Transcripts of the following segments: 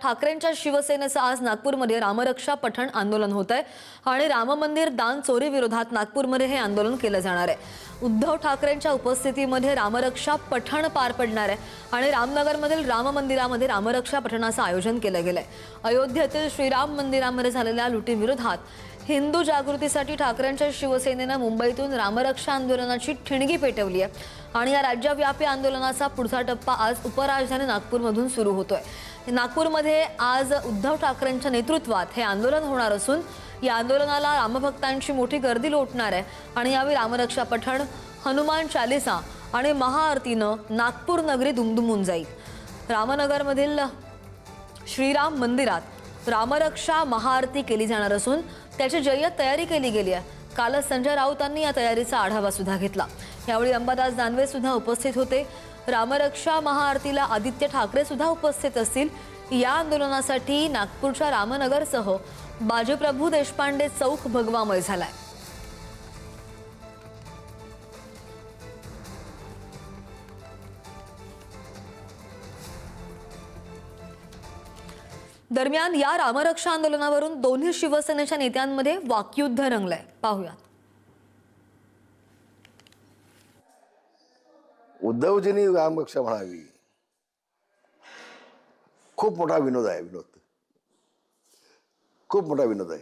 ठाकरेंच्या शिवसेनेचं आज नागपूरमध्ये रामरक्षा पठण आंदोलन होत आहे आणि राम मंदिर दान चोरी विरोधात नागपूरमध्ये हे आंदोलन केलं जाणार आहे। उद्धव ठाकरेंच्या उपस्थितीमध्ये रामरक्षा पठण पार पडणार आहे आणि रामनगरमधील राम मंदिरामध्ये रामरक्षा पठणाचं आयोजन केलं गेलंय। अयोध्येतील श्रीराम मंदिरामध्ये झालेल्या लुटीविरोधात हिंदू जागृतीसाठी ठाकरेंच्या शिवसेनेने मुंबईतून रामरक्षा आंदोलनाची ठिणगी पेटवली आहे आणि या राज्यव्यापी आंदोलनाचा पुढचा टप्पा आज उपराजधानी नागपूरमधून सुरू होतोय। नागपूरमध्ये आज उद्धव ठाकरेंच्या नेतृत्वात हे आंदोलन होणार असून या आंदोलनाला रामभक्तांची मोठी गर्दी लोटणार आहे आणि यावेळी रामरक्षा पठण, हनुमान चालीसा आणि महाआरतीनं नागपूर नगरी दुमदुमून जाईल। रामनगरमधील श्रीराम मंदिरात रामरक्षा महाआरती केली जाणार असून त्याची जय्यत तयारी केली गेली आहे। कालच संजय राऊतांनी या तयारीचा आढावा सुद्धा घेतला। यावेळी अंबादास दानवे सुद्धा उपस्थित होते। रामरक्षा महाआरतीला आदित्य ठाकरे सुद्धा उपस्थित असतील। या आंदोलनासाठी नागपूरच्या रामनगरसह बाजीप्रभू देशपांडे चौक भगवामय झालाय। दरम्यान या रामरक्षा आंदोलनावरून दोन्ही शिवसेनेच्या नेत्यांमध्ये वाकयुद्ध रंगलंय। पाहूयात। उद्धवजींनी रामरक्षा म्हणावी, खूप मोठा विनोद आहे। खूप मोठा विनोद आहे।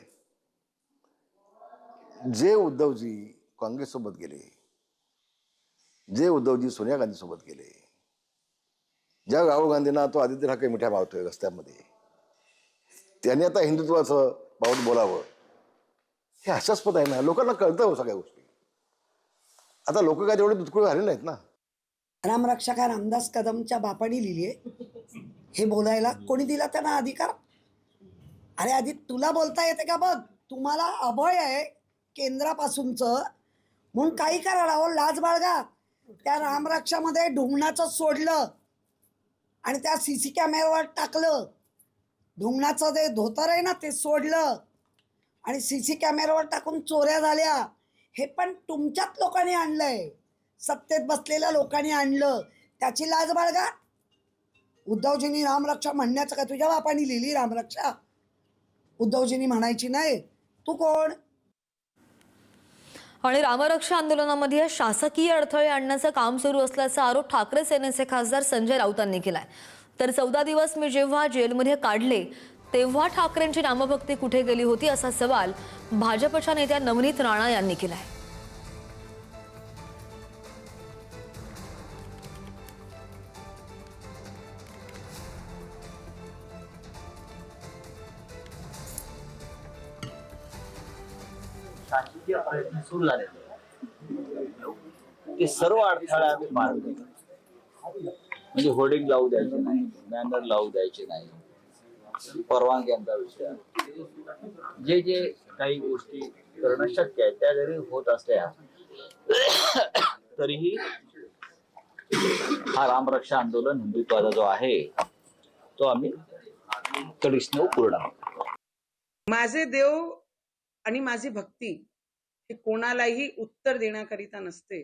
जे उद्धवजी काँग्रेस सोबत गेले, जे उद्धवजी सोनिया गांधी सोबत गेले, ज्या राहुल गांधींना तो आदित्य ठाकरे मिठ्या मारतोय रस्त्यामध्ये, त्यांनी आता हिंदुत्वाचं पाऊल बोलावं, हे हास्यास्पद आहे ना। लोकांना कळतं सगळ्या गोष्टी। आता लोक काय तेवढे दुधकुळे झाले नाहीत ना। रामरक्षा काय रामदास कदमच्या बापाने लिहिली आहे? हे बोलायला कोणी दिला त्यांना अधिकार? अरे आधी तुला बोलता येते का? बघ, तुम्हाला अभय आहे केंद्रापासूनचं, म्हणून काही करा राहो, लाज बाळगा। त्या रामरक्षामध्ये ढुंगणाचं सोडलं आणि त्या CC कॅमेऱ्यावर टाकलं। ढुंगणाचं जे धोतर आहे ना ते सोडलं आणि CC कॅमेऱ्यावर टाकून चोऱ्या झाल्या। हे पण तुमच्याच लोकांनी आणलंय, सत्तेत बसलेल्या लोकांनी आणलं। त्याची लाज बाळगा। उद्धवजींनी रामरक्षा म्हणण्याचं काय तुझ्या बापाने लिहिली रामरक्षा? उद्धवजींनी म्हणायची नाही। तू कोण? आणि रामरक्षा आंदोलनामध्ये शासकीय अडथळे आणण्याचं काम सुरू असल्याचा आरोप ठाकरे सेनेचे खासदार संजय राऊतांनी केलाय। तर 14 दिवस मी जेव्हा जेलमध्ये काढले तेव्हा ठाकरेंची रामभक्ती कुठे गेली होती असा सवाल भाजपच्या नेत्या नवनीत राणा यांनी केलाय। शासकीय प्रयत्न सुरू झाले, ते सर्व अडथळे आम्ही पार केले। म्हणजे होर्डिंग लावू द्यायचे नाही, बॅनर लावू द्यायचे नाही, परवानग्यांचा विषय, जे जे काही गोष्टी करणं शक्य आहे त्या जरी होत असल्या तरीही हा रामरक्षा आंदोलन हिंदुत्वाचा जो आहे तो आम्ही कडिशने पूर्ण करू। माझे देव आणि माझी भक्ती हे कोणालाही उत्तर देण्याकरिता नसते।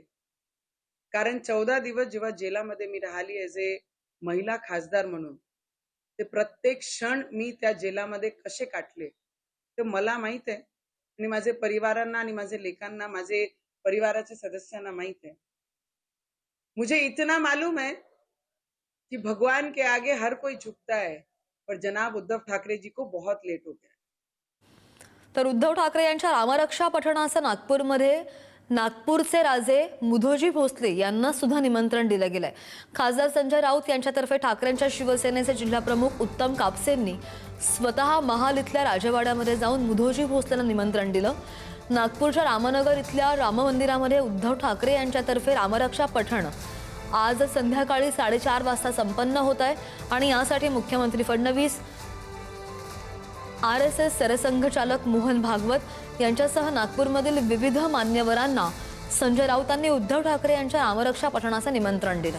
कारण 14 दिवस जेव्हा जेलामध्ये मी राहिली ॲज ए महिला खासदार म्हणून, ते प्रत्येक क्षण मी त्या जेलामध्ये कसे काटले ते मला माहित आहे आणि माझे परिवारांना आणि माझे लेकांना, माझे परिवाराच्या सदस्यांना माहित है। मुझे इतना मालूम है कि भगवान के आगे हर कोई झुकता है, पर जनाब उद्धव ठाकरे जी को बहुत लेट हो गया। तर उद्धव ठाकरे यांच्या रामरक्षा पठणाचं नागपूरमध्ये नागपूरचे राजे मुधोजी भोसले यांना सुद्धा निमंत्रण दिलं गेलंय। खासदार संजय राऊत यांच्यातर्फे ठाकरेंच्या शिवसेनेचे जिल्हाप्रमुख उत्तम कापसेंनी स्वतः महाल इथल्या राजवाड्यामध्ये जाऊन मुधोजी भोसलेंना निमंत्रण दिलं। नागपूरच्या रामनगर इथल्या राम मंदिरामध्ये उद्धव ठाकरे यांच्यातर्फे रामरक्षा पठण आज संध्याकाळी 4:30 वाजता संपन्न होत आहे आणि यासाठी मुख्यमंत्री फडणवीस, RSS सरसंघचालक मोहन भागवत यांच्यासह नागपूरमधील विविध मान्यवरांना संजय राऊतांनी उद्धव ठाकरे यांच्या रामरक्षा पठणाचं निमंत्रण दिलं।